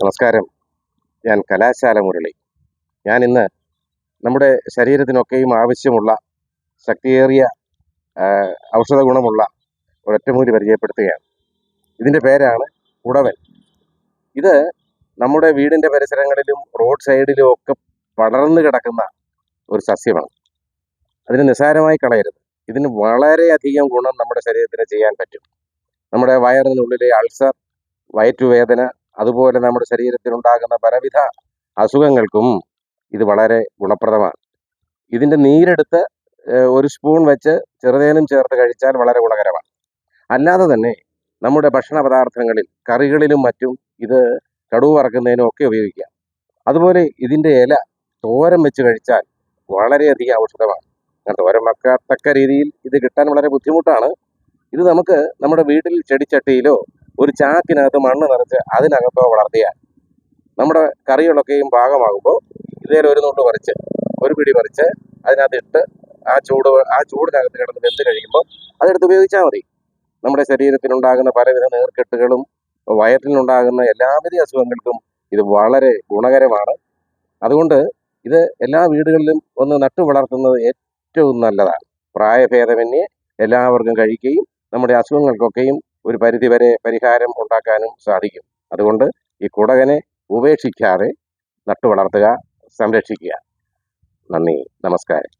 നമസ്കാരം. ഞാൻ കലാശാല മുരളി. ഞാൻ ഇന്ന് നമ്മുടെ ശരീരത്തിനൊക്കെയും ആവശ്യമുള്ള ശക്തിയേറിയ ഔഷധ ഗുണമുള്ള ഒരൊറ്റമൂലി പരിചയപ്പെടുത്തുകയാണ്. ഇതിൻ്റെ പേരാണ് കുടവൻ. ഇത് നമ്മുടെ വീടിൻ്റെ പരിസരങ്ങളിലും റോഡ് സൈഡിലും ഒക്കെ പടർന്നു കിടക്കുന്ന ഒരു സസ്യമാണ്. അതിന് നിസ്സാരമായി കളയരുത്. ഇതിന് വളരെയധികം ഗുണം നമ്മുടെ ശരീരത്തിന് ചെയ്യാൻ പറ്റും. നമ്മുടെ വയറിനുള്ളിലെ അൾസർ, വയറ്റുവേദന, അതുപോലെ നമ്മുടെ ശരീരത്തിലുണ്ടാകുന്ന പലവിധ അസുഖങ്ങൾക്കും ഇത് വളരെ ഗുണപ്രദമാണ്. ഇതിൻ്റെ നീരെടുത്ത് ഒരു സ്പൂൺ വെച്ച് ചെറുതേനും ചേർത്ത് കഴിച്ചാൽ വളരെ ഗുണകരമാണ്. അല്ലാതെ തന്നെ നമ്മുടെ ഭക്ഷണ പദാർത്ഥങ്ങളിൽ, കറികളിലും മറ്റും ഇത് കടുക് വറക്കുന്നതിനും ഒക്കെ ഉപയോഗിക്കാം. അതുപോലെ ഇതിൻ്റെ ഇല തോരൻ വെച്ച് കഴിച്ചാൽ വളരെയധികം ഔഷധമാണ്. തോരൻ വെക്കത്തക്ക രീതിയിൽ ഇത് കിട്ടാൻ വളരെ ബുദ്ധിമുട്ടാണ്. ഇത് നമുക്ക് നമ്മുടെ വീട്ടിൽ ചെടിച്ചട്ടിയിലോ ഒരു ചാക്കിനകത്ത് മണ്ണ് നിറച്ച് അതിനകത്തോ വളർത്തിയാൽ നമ്മുടെ കറികളൊക്കെയും പാകമാകുമ്പോൾ ഇതേലും ഒരു നുള്ളു പറിച്ച്, ഒരു പിടി പറിച്ച് അതിനകത്ത് ഇട്ട് ആ ചൂടിനകത്ത് കിടന്ന് വെന്ത് കഴിയുമ്പോൾ അതെടുത്ത് ഉപയോഗിച്ചാൽ മതി. നമ്മുടെ ശരീരത്തിനുണ്ടാകുന്ന പലവിധ നീർക്കെട്ടുകളും വയറ്റിനുണ്ടാകുന്ന എല്ലാവിധ അസുഖങ്ങൾക്കും ഇത് വളരെ ഗുണകരമാണ്. അതുകൊണ്ട് ഇത് എല്ലാ വീടുകളിലും ഒന്ന് നട്ടു വളർത്തുന്നത് ഏറ്റവും നല്ലതാണ്. പ്രായഭേദമന്യേ എല്ലാവർക്കും കഴിക്കുകയും നമ്മുടെ അസുഖങ്ങൾക്കൊക്കെയും ഒരു പരിധിവരെ പരിഹാരം ഉണ്ടാക്കാനും സാധിക്കും. അതുകൊണ്ട് ഈ കുടകനെ ഉപേക്ഷിക്കാതെ നട്ടു വളർത്തുക, സംരക്ഷിക്കുക. നന്ദി, നമസ്കാരം.